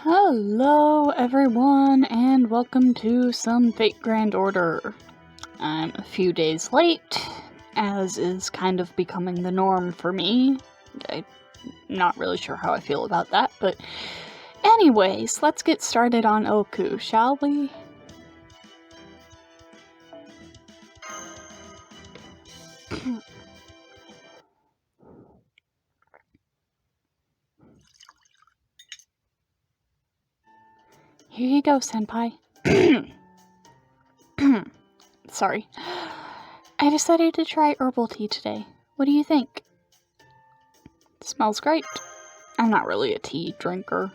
Hello everyone and welcome to some Fate Grand Order. I'm a few days late, as is kind of becoming the norm for me. I'm not really sure how I feel about that, but anyways, let's get started on Ooku, shall we? Here you go, senpai. Sorry. I decided to try herbal tea today. What do you think? Smells great. I'm not really a tea drinker.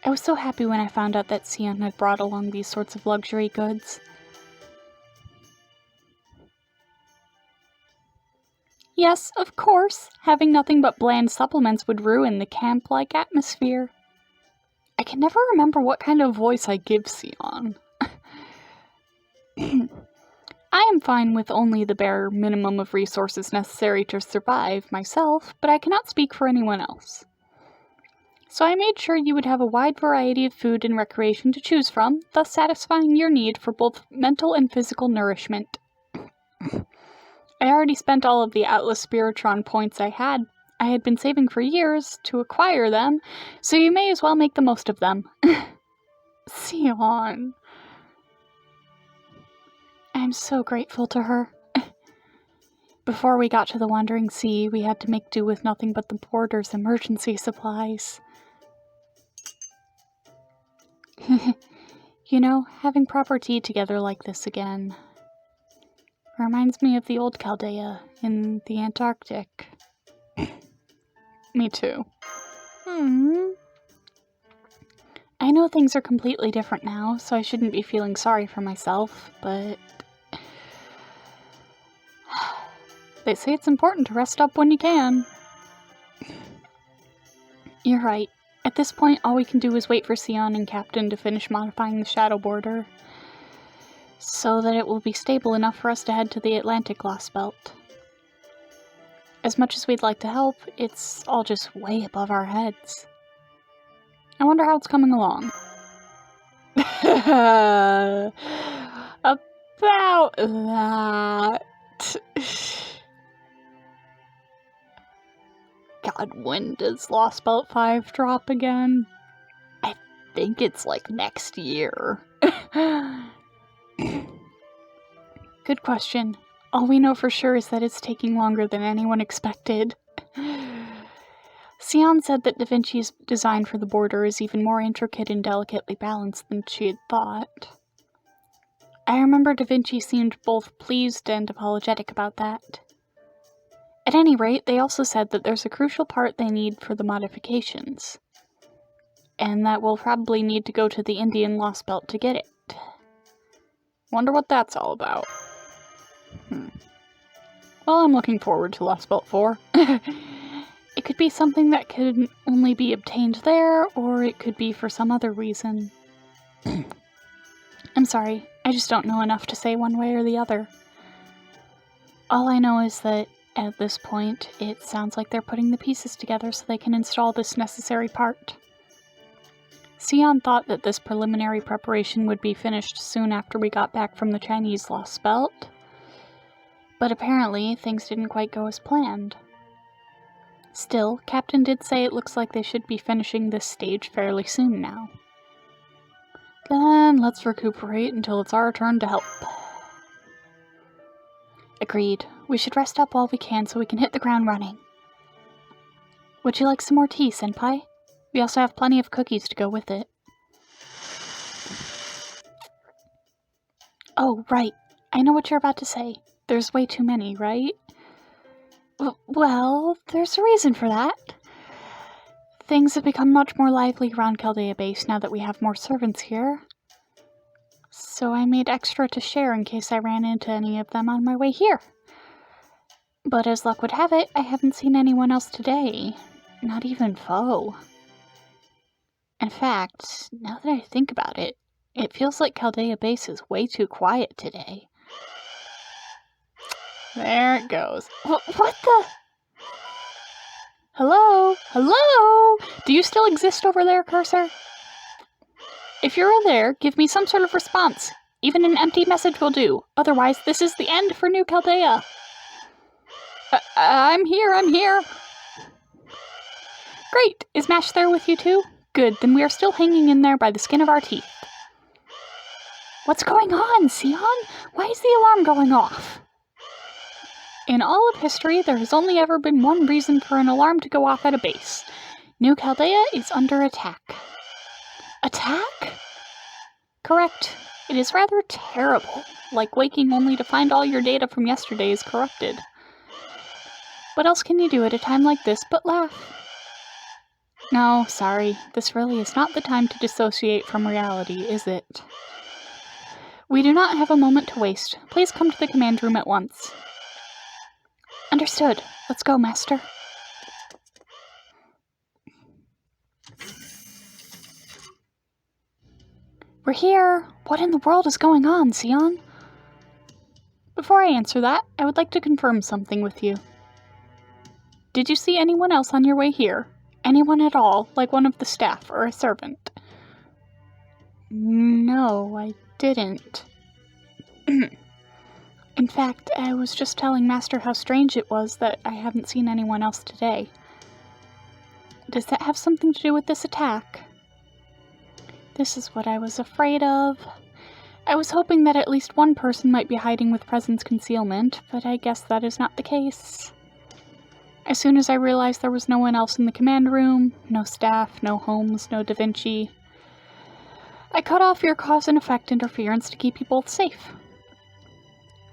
I was so happy when I found out that Sion had brought along these sorts of luxury goods. Yes, of course. Having nothing but bland supplements would ruin the camp-like atmosphere. I can never remember what kind of voice I give Sion. I am fine with only the bare minimum of resources necessary to survive myself, but I cannot speak for anyone else. So I made sure you would have a wide variety of food and recreation to choose from, thus satisfying your need for both mental and physical nourishment. I already spent all of the Atlas Spiritron points I had been saving for years to acquire them, so you may as well make the most of them. Sion. I'm so grateful to her. Before we got to the Wandering Sea, we had to make do with nothing but the border's emergency supplies. You know, having proper tea together like this again reminds me of the old Chaldea in the Antarctic. Me too. I know things are completely different now, so I shouldn't be feeling sorry for myself, but they say it's important to rest up when you can. You're right. At this point, all we can do is wait for Sion and Captain to finish modifying the shadow border, so that it will be stable enough for us to head to the Atlantic Lost Belt. As much as we'd like to help, it's all just way above our heads. I wonder how it's coming along. About that. God, when does Lost Belt 5 drop again? I think it's like next year. Good question. All we know for sure is that it's taking longer than anyone expected. Sion said that Da Vinci's design for the border is even more intricate and delicately balanced than she had thought. I remember Da Vinci seemed both pleased and apologetic about that. At any rate, they also said that there's a crucial part they need for the modifications, and that we'll probably need to go to the Indian Lost Belt to get it. Wonder what that's all about. Well, I'm looking forward to Lost Belt 4. It could be something that could only be obtained there, or it could be for some other reason. I'm sorry, I just don't know enough to say one way or the other. All I know is that, at this point, it sounds like they're putting the pieces together so they can install this necessary part. Sion thought that this preliminary preparation would be finished soon after we got back from the Chinese Lost Belt, but apparently things didn't quite go as planned. Still, Captain did say it looks like they should be finishing this stage fairly soon now. Then let's recuperate until it's our turn to help. Agreed. We should rest up while we can so we can hit the ground running. Would you like some more tea, senpai? We also have plenty of cookies to go with it. Oh, right. I know what you're about to say. There's way too many, right? Well, there's a reason for that. Things have become much more lively around Chaldea Base now that we have more servants here. So I made extra to share in case I ran into any of them on my way here. But as luck would have it, I haven't seen anyone else today. Not even Foe. In fact, now that I think about it, it feels like Chaldea Base is way too quiet today. There it goes. What the? Hello? Hello? Do you still exist over there, Cursor? If you're there, give me some sort of response. Even an empty message will do. Otherwise, this is the end for New Chaldea. I'm here. Great! Is Mash there with you too? Good, then we are still hanging in there by the skin of our teeth. What's going on, Sion? Why is the alarm going off? In all of history, there has only ever been one reason for an alarm to go off at a base. New Chaldea is under attack. Attack? Correct. It is rather terrible, like waking only to find all your data from yesterday is corrupted. What else can you do at a time like this but laugh? No, sorry, this really is not the time to dissociate from reality, is it? We do not have a moment to waste. Please come to the command room at once. Understood. Let's go, Master. We're here. What in the world is going on, Sion? Before I answer that, I would like to confirm something with you. Did you see anyone else on your way here? Anyone at all, like one of the staff or a servant? No, I didn't. In fact, I was just telling Master how strange it was that I haven't seen anyone else today. Does that have something to do with this attack? This is what I was afraid of. I was hoping that at least one person might be hiding with presence concealment, but I guess that is not the case. As soon as I realized there was no one else in the command room, no staff, no Holmes, no Da Vinci, I cut off your cause and effect interference to keep you both safe.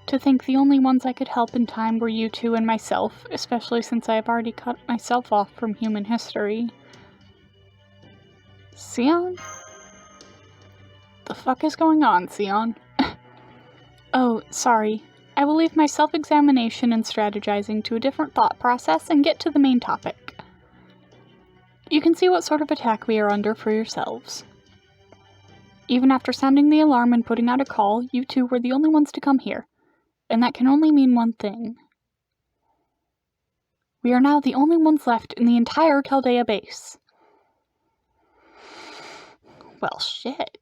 To think the only ones I could help in time were you two and myself, especially since I have already cut myself off from human history. Sion? The fuck is going on, Sion? Oh, sorry. I will leave my self-examination and strategizing to a different thought process and get to the main topic. You can see what sort of attack we are under for yourselves. Even after sounding the alarm and putting out a call, you two were the only ones to come here. And that can only mean one thing. We are now the only ones left in the entire Chaldea base. Well, shit.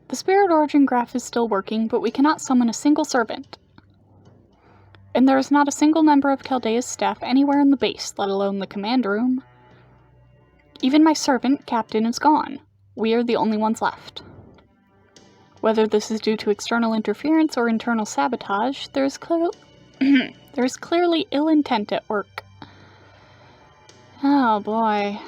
The Spirit Origin graph is still working, but we cannot summon a single servant. And there is not a single member of Chaldea's staff anywhere in the base, let alone the command room. Even my servant, Captain, is gone. We are the only ones left. Whether this is due to external interference or internal sabotage, there is clearly ill intent at work. Oh boy.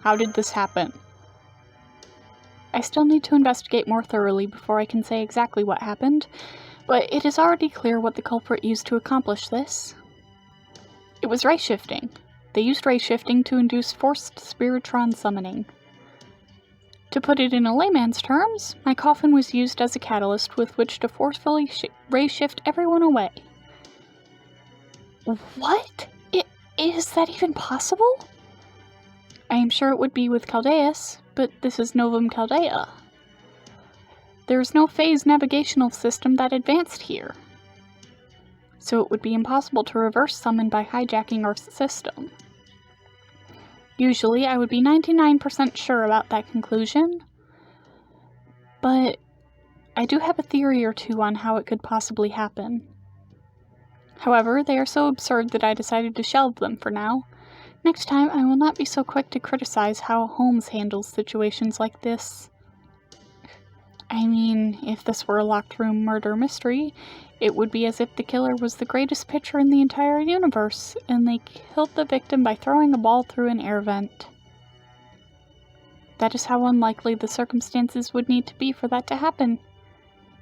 How did this happen? I still need to investigate more thoroughly before I can say exactly what happened, but it is already clear what the culprit used to accomplish this. It was rayshifting. They used rayshifting to induce forced spiritron summoning. To put it in a layman's terms, my coffin was used as a catalyst with which to forcefully rayshift everyone away. What? Is that even possible? I am sure it would be with Chaldeus, but this is Novum Chaldea. There is no phase navigational system that advanced here, so it would be impossible to reverse summon by hijacking our system. Usually, I would be 99% sure about that conclusion, but I do have a theory or two on how it could possibly happen. However, they are so absurd that I decided to shelve them for now. Next time, I will not be so quick to criticize how Holmes handles situations like this. I mean, if this were a locked room murder mystery, it would be as if the killer was the greatest pitcher in the entire universe, and they killed the victim by throwing a ball through an air vent. That is how unlikely the circumstances would need to be for that to happen.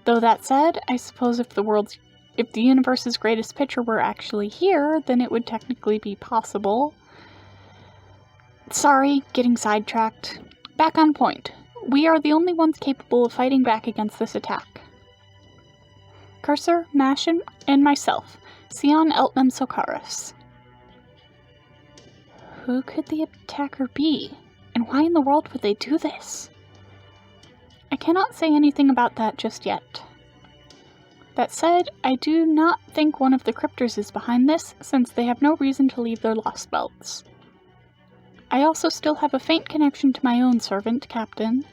Though that said, I suppose if the universe's greatest pitcher were actually here, then it would technically be possible. Sorry, getting sidetracked. Back on point. We are the only ones capable of fighting back against this attack. Cursor, Mashin, and myself, Sion Eltnam Sokaris. Who could the attacker be? And why in the world would they do this? I cannot say anything about that just yet. That said, I do not think one of the cryptors is behind this, since they have no reason to leave their lost belts. I also still have a faint connection to my own servant, Captain.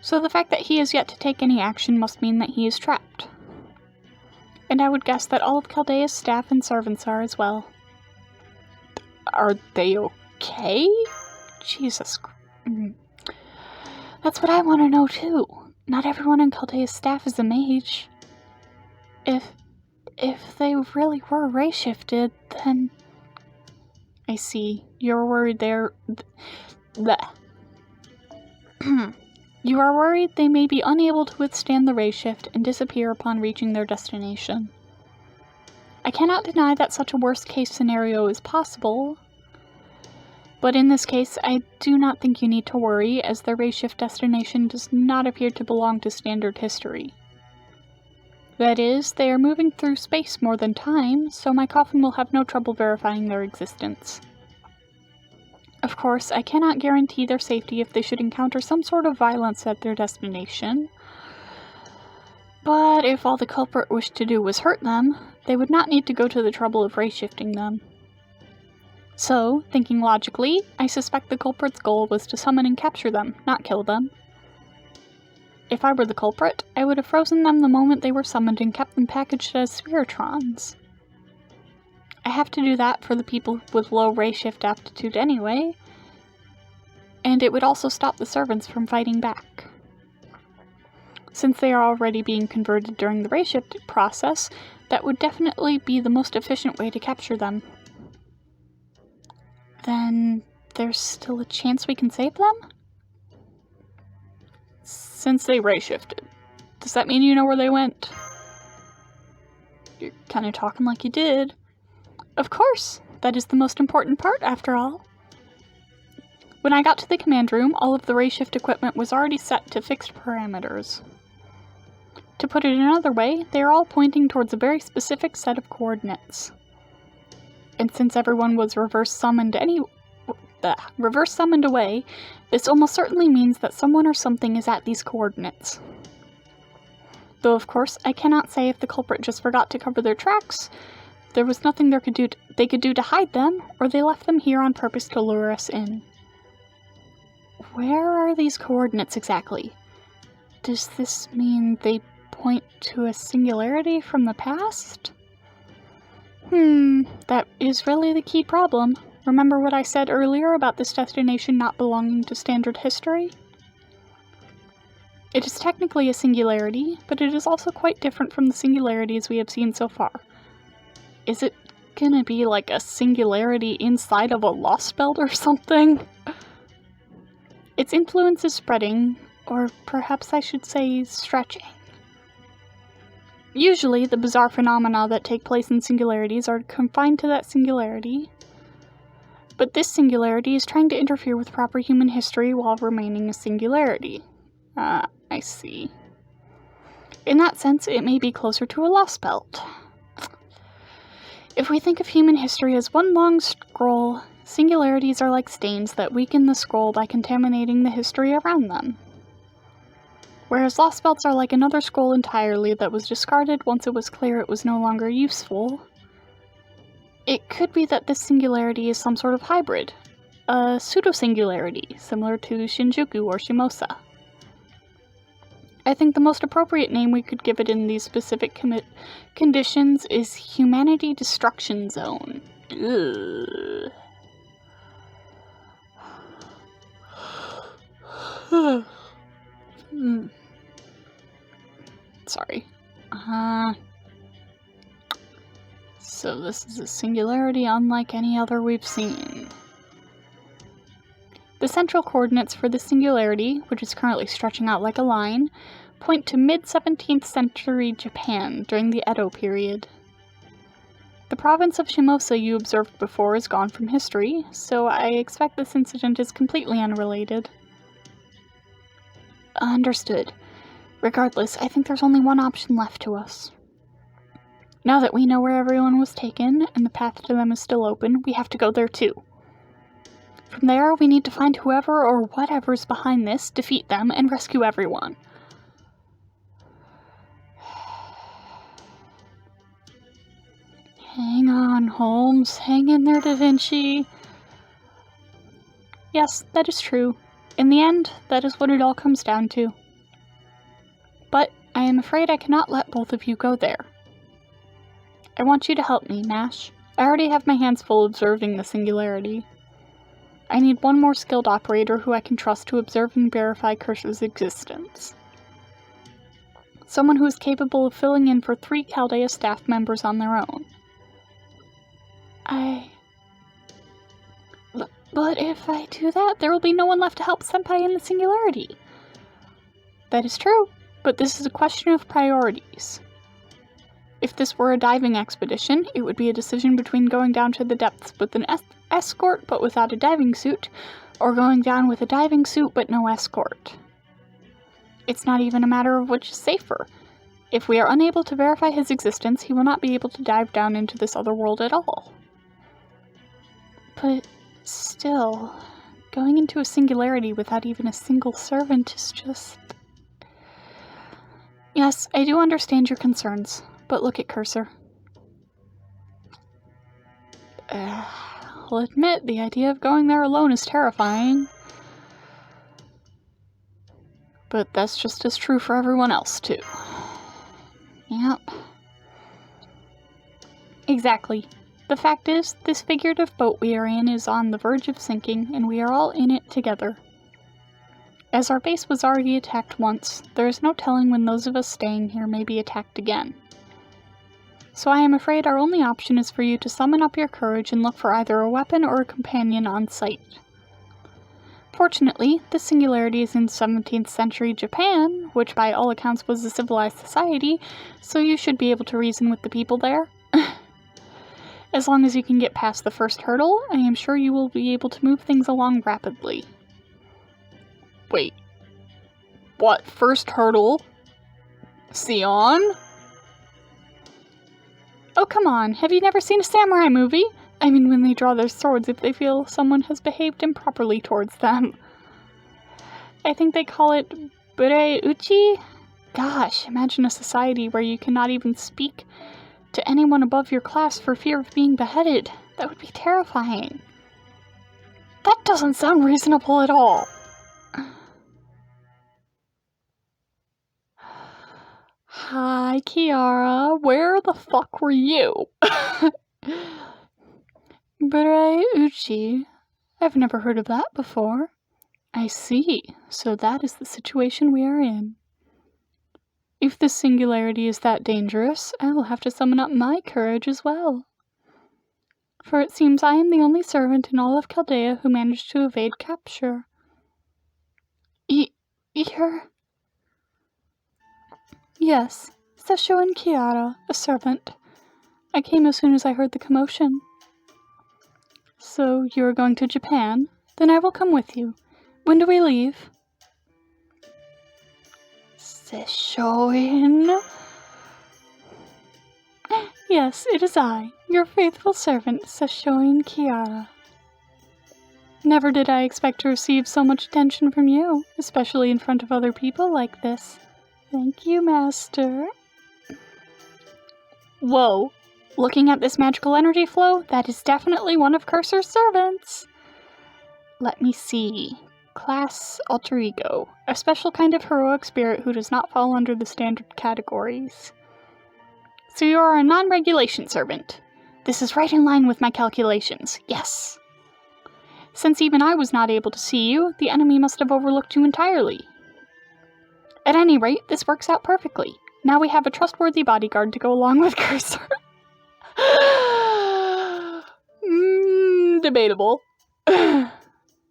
So the fact that he has yet to take any action must mean that he is trapped. And I would guess that all of Chaldea's staff and servants are as well. Are they okay? Jesus. That's what I want to know too. Not everyone in Chaldea's staff is a mage. If they really were rayshifted, then... I see. You're worried they're... You are worried they may be unable to withstand the rayshift and disappear upon reaching their destination. I cannot deny that such a worst-case scenario is possible, but in this case, I do not think you need to worry, as their rayshift destination does not appear to belong to standard history. That is, they are moving through space more than time, so my coffin will have no trouble verifying their existence. Of course, I cannot guarantee their safety if they should encounter some sort of violence at their destination, but if all the culprit wished to do was hurt them, they would not need to go to the trouble of rayshifting them. So, thinking logically, I suspect the culprit's goal was to summon and capture them, not kill them. If I were the culprit, I would have frozen them the moment they were summoned and kept them packaged as spiritrons. I have to do that for the people with low rayshift aptitude anyway, and it would also stop the servants from fighting back. Since they are already being converted during the rayshift process, that would definitely be the most efficient way to capture them. Then there's still a chance we can save them? Since they rayshifted, does that mean you know where they went? You're kind of talking like you did. Of course, that is the most important part after all. When I got to the command room, all of the rayshift equipment was already set to fixed parameters. To put it another way, they are all pointing towards a very specific set of coordinates. And since everyone was reverse summoned away, this almost certainly means that someone or something is at these coordinates. Though of course, I cannot say if the culprit just forgot to cover their tracks, there was nothing they could do to hide them, or they left them here on purpose to lure us in. Where are these coordinates exactly? Does this mean they point to a singularity from the past? That is really the key problem. Remember what I said earlier about this destination not belonging to standard history? It is technically a singularity, but it is also quite different from the singularities we have seen so far. Is it gonna be like a singularity inside of a lost belt or something? Its influence is spreading, or perhaps I should say stretching. Usually, the bizarre phenomena that take place in singularities are confined to that singularity, but this singularity is trying to interfere with proper human history while remaining a singularity. I see. In that sense, it may be closer to a lost belt. If we think of human history as one long scroll, singularities are like stains that weaken the scroll by contaminating the history around them. Whereas lost belts are like another scroll entirely that was discarded once it was clear it was no longer useful. It could be that this singularity is some sort of hybrid, a pseudo-singularity, similar to Shinjuku or Shimosa. I think the most appropriate name we could give it in these specific conditions is Humanity Destruction Zone. Ugh. Sorry. So this is a singularity unlike any other we've seen. The central coordinates for the singularity, which is currently stretching out like a line, point to mid-17th century Japan during the Edo period. The province of Shimosa you observed before is gone from history, so I expect this incident is completely unrelated. Understood. Regardless, I think there's only one option left to us. Now that we know where everyone was taken, and the path to them is still open, we have to go there too. From there, we need to find whoever or whatever's behind this, defeat them, and rescue everyone. Hang on, Holmes. Hang in there, Da Vinci. Yes, that is true. In the end, that is what it all comes down to. But I am afraid I cannot let both of you go there. I want you to help me, Nash. I already have my hands full observing the singularity. I need one more skilled operator who I can trust to observe and verify Cursor's existence. Someone who is capable of filling in for 3 Chaldea staff members on their own. But if I do that, there will be no one left to help Senpai in the singularity. That is true, but this is a question of priorities. If this were a diving expedition, it would be a decision between going down to the depths with an escort but without a diving suit, or going down with a diving suit but no escort. It's not even a matter of which is safer. If we are unable to verify his existence, he will not be able to dive down into this other world at all. But still, going into a singularity without even a single servant is just... Yes, I do understand your concerns, but look at Cursor. I'll admit, the idea of going there alone is terrifying. But that's just as true for everyone else, too. Yep. Exactly. The fact is, this figurative boat we are in is on the verge of sinking, and we are all in it together. As our base was already attacked once, there is no telling when those of us staying here may be attacked again. So I am afraid our only option is for you to summon up your courage and look for either a weapon or a companion on sight. Fortunately, this singularity is in 17th century Japan, which by all accounts was a civilized society, so you should be able to reason with the people there. As long as you can get past the first hurdle, I am sure you will be able to move things along rapidly. Wait. What first hurdle? Sion? Oh, come on. Have you never seen a samurai movie? I mean, when they draw their swords if they feel someone has behaved improperly towards them. I think they call it burei-uchi? Gosh, imagine a society where you cannot even speak to anyone above your class for fear of being beheaded. That would be terrifying. That doesn't sound reasonable at all. Hi, Kiara. Where the fuck were you? Burei-uchi? I've never heard of that before. I see. So that is the situation we are in. If this singularity is that dangerous, I will have to summon up my courage as well. For it seems I am the only servant in all of Chaldea who managed to evade capture. You're... Yes, Sessho and Kiara, a servant. I came as soon as I heard the commotion. So, you are going to Japan? Then I will come with you. When do we leave? Sesshoin? Yes, it is I, your faithful servant, Sesshoin Kiara. Never did I expect to receive so much attention from you, especially in front of other people like this. Thank you, Master. Whoa. Looking at this magical energy flow, that is definitely one of Cursor's servants. Let me see. Class Alter Ego. A special kind of heroic spirit who does not fall under the standard categories. So you are a non-regulation servant. This is right in line with my calculations. Yes. Since even I was not able to see you, the enemy must have overlooked you entirely. At any rate, this works out perfectly. Now we have a trustworthy bodyguard to go along with Cursor. Debatable. Oh,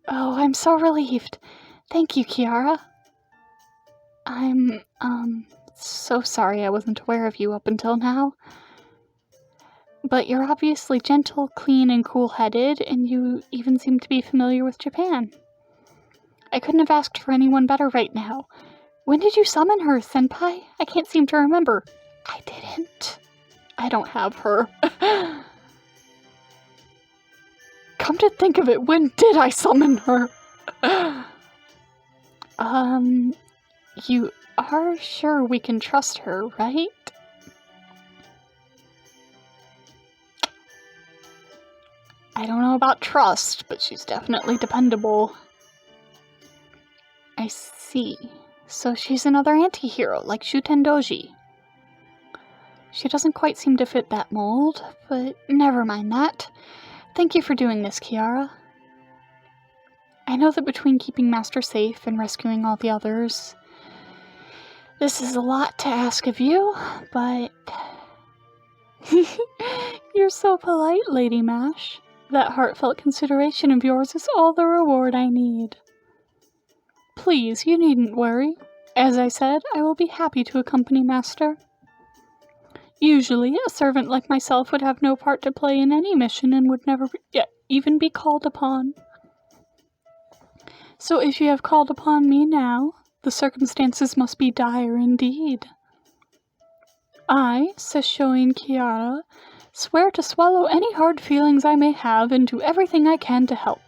I'm so relieved. Thank you, Kiara. I'm, so sorry I wasn't aware of you up until now. But you're obviously gentle, clean, and cool-headed, and you even seem to be familiar with Japan. I couldn't have asked for anyone better right now. When did you summon her, Senpai? I can't seem to remember. I didn't. I don't have her. Come to think of it, when did I summon her? You are sure we can trust her, right? I don't know about trust, but she's definitely dependable. I see. So she's another anti-hero, like Shuten Doji. She doesn't quite seem to fit that mold, but never mind that. Thank you for doing this, Kiara. I know that between keeping Master safe and rescuing all the others, this is a lot to ask of you, but... You're so polite, Lady Mash. That heartfelt consideration of yours is all the reward I need. Please, you needn't worry. As I said, I will be happy to accompany Master. Usually, a servant like myself would have no part to play in any mission and would never even be called upon. So if you have called upon me now, the circumstances must be dire indeed. I, Sesshoin Kiara, swear to swallow any hard feelings I may have and do everything I can to help.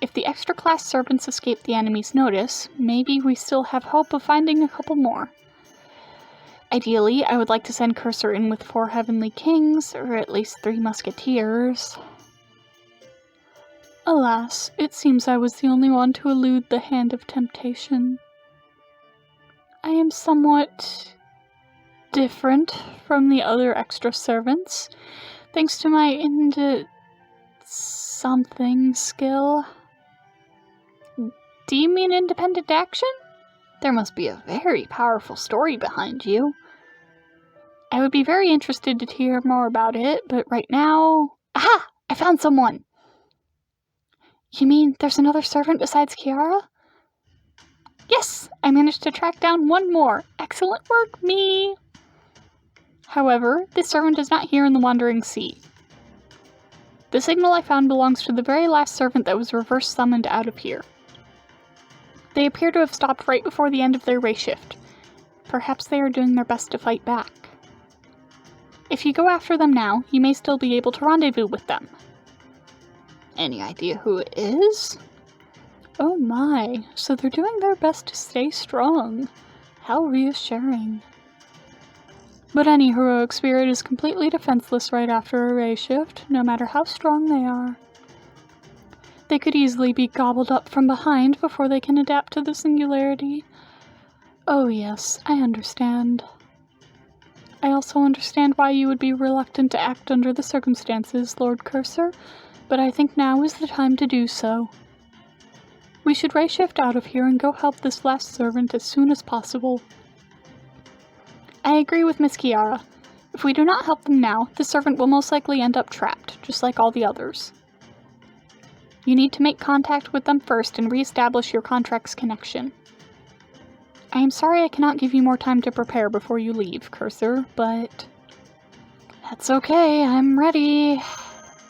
If the extra-class servants escape the enemy's notice, maybe we still have hope of finding a couple more. Ideally, I would like to send Cursor in with 4 Heavenly Kings, or at least 3 Musketeers. Alas, it seems I was the only one to elude the hand of temptation. I am somewhat different from the other extra servants, thanks to my something skill. Do you mean independent action? There must be a very powerful story behind you. I would be very interested to hear more about it, but right now... Aha! I found someone! You mean there's another servant besides Kiara? Yes! I managed to track down one more. Excellent work, me! However, this servant is not here in the Wandering Sea. The signal I found belongs to the very last servant that was reverse summoned out of here. They appear to have stopped right before the end of their rayshift. Perhaps they are doing their best to fight back. If you go after them now, you may still be able to rendezvous with them. Any idea who it is? Oh my, so they're doing their best to stay strong. How reassuring. But any heroic spirit is completely defenseless right after a rayshift, no matter how strong they are. They could easily be gobbled up from behind before they can adapt to the singularity. Oh yes, I understand. I also understand why you would be reluctant to act under the circumstances, Lord Cursor, but I think now is the time to do so. We should rayshift out of here and go help this last servant as soon as possible. I agree with Miss Kiara. If we do not help them now, the servant will most likely end up trapped, just like all the others. You need to make contact with them first and re-establish your contract's connection. I am sorry I cannot give you more time to prepare before you leave, Cursor, but... That's okay, I'm ready.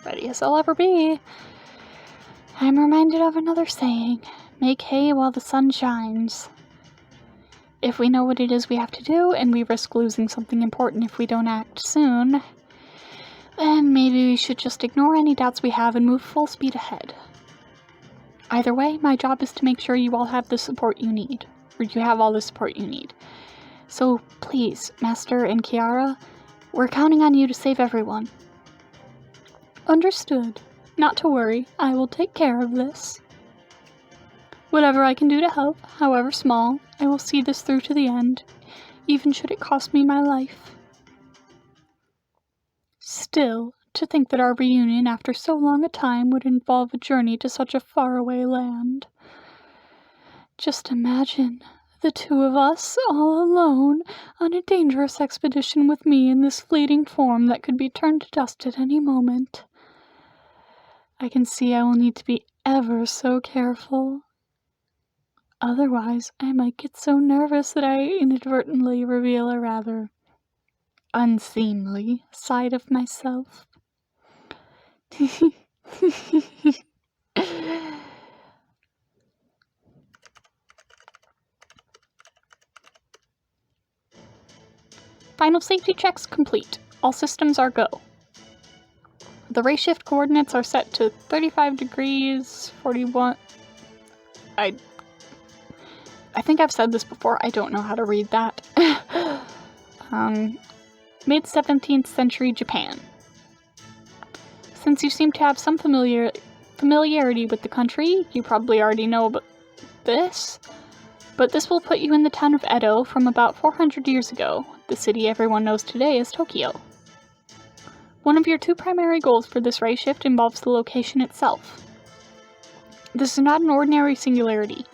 Ready as I'll ever be. I'm reminded of another saying, make hay while the sun shines. If we know what it is we have to do, and we risk losing something important if we don't act soon, then maybe we should just ignore any doubts we have and move full speed ahead. Either way, my job is to make sure you all have the support you need, or you have all the support you need. So please, Master and Kiara, we're counting on you to save everyone. Understood. Not to worry, I will take care of this. Whatever I can do to help, however small, I will see this through to the end, even should it cost me my life. Still, to think that our reunion after so long a time would involve a journey to such a faraway land. Just imagine, the two of us, all alone, on a dangerous expedition with me in this fleeting form that could be turned to dust at any moment. I can see I will need to be ever so careful. Otherwise, I might get so nervous that I inadvertently reveal a rather unseemly side of myself. Final safety checks complete. All systems are go. The rayshift coordinates are set to 35 degrees, 41... I think I've said this before, I don't know how to read that. Mid-17th century Japan. Since you seem to have some familiarity with the country, you probably already know about this, but this will put you in the town of Edo from about 400 years ago, the city everyone knows today as Tokyo. One of your two primary goals for this ray shift involves the location itself. This is not an ordinary singularity.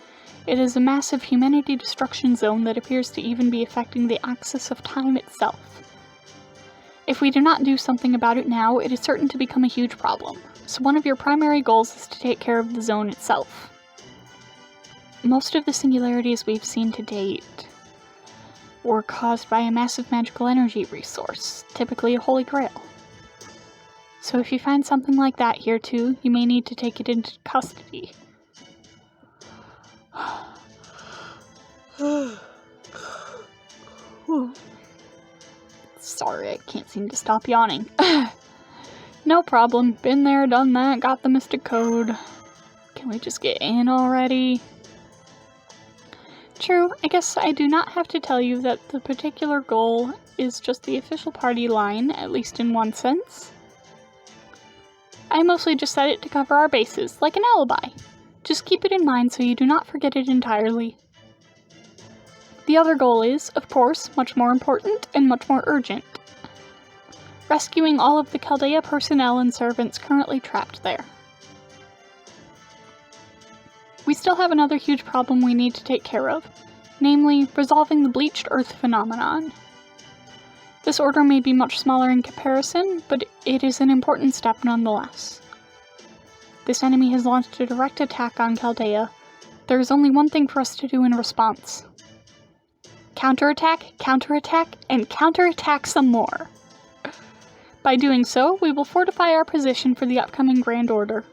It is a massive humanity destruction zone that appears to even be affecting the axis of time itself. If we do not do something about it now, it is certain to become a huge problem, so one of your primary goals is to take care of the zone itself. Most of the singularities we've seen to date were caused by a massive magical energy resource, typically a holy grail. So if you find something like that here too, you may need to take it into custody. Sorry, I can't seem to stop yawning. No problem, been there, done that, got the mystic code. Can we just get in already? True, I guess I do not have to tell you that the particular goal is just the official party line, at least in one sense. I mostly just set it to cover our bases, like an alibi. Just keep it in mind so you do not forget it entirely. The other goal is, of course, much more important and much more urgent. Rescuing all of the Chaldea personnel and servants currently trapped there. We still have another huge problem we need to take care of, namely, resolving the bleached earth phenomenon. This order may be much smaller in comparison, but it is an important step nonetheless. This enemy has launched a direct attack on Chaldea. There is only one thing for us to do in response. Counterattack, counterattack, and counterattack some more. By doing so, we will fortify our position for the upcoming Grand Order.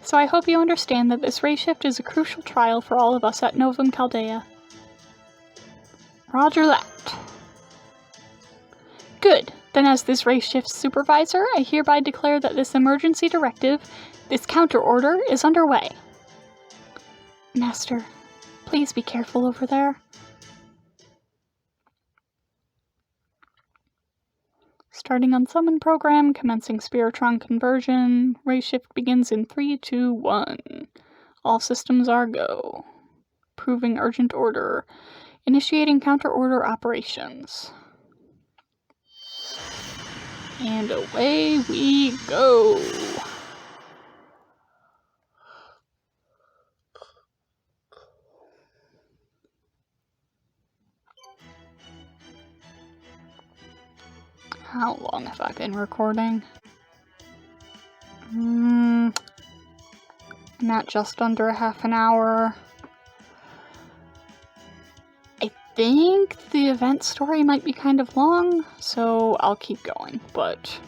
So I hope you understand that this ray shift is a crucial trial for all of us at Novum Chaldea. Roger that. Good. Then as this ray shift's supervisor, I hereby declare that this emergency directive, this counter order, is underway. Master, please be careful over there. Starting unsummon program, commencing Spiritron conversion. Ray shift begins in 3, 2, 1. All systems are go. Proving urgent order. Initiating counter order operations. And away we go. How long have I been recording? I'm at just under a half an hour. I think the event story might be kind of long, so I'll keep going, but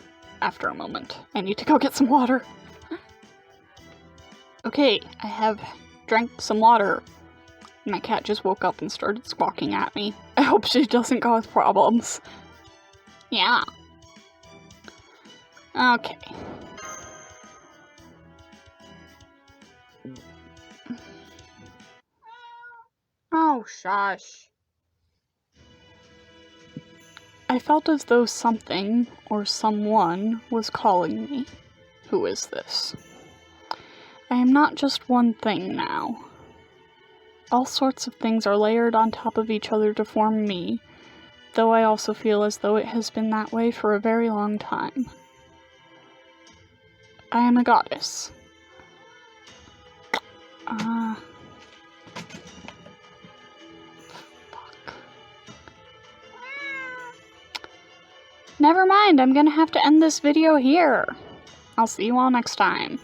after a moment. I need to go get some water. Okay, I have drank some water. My cat just woke up and started squawking at me. I hope she doesn't cause problems. Yeah. Okay. Oh, shush. I felt as though something, or someone, was calling me. Who is this? I am not just one thing now. All sorts of things are layered on top of each other to form me, though I also feel as though it has been that way for a very long time. I am a goddess. Fuck. Never mind, I'm gonna have to end this video here. I'll see you all next time.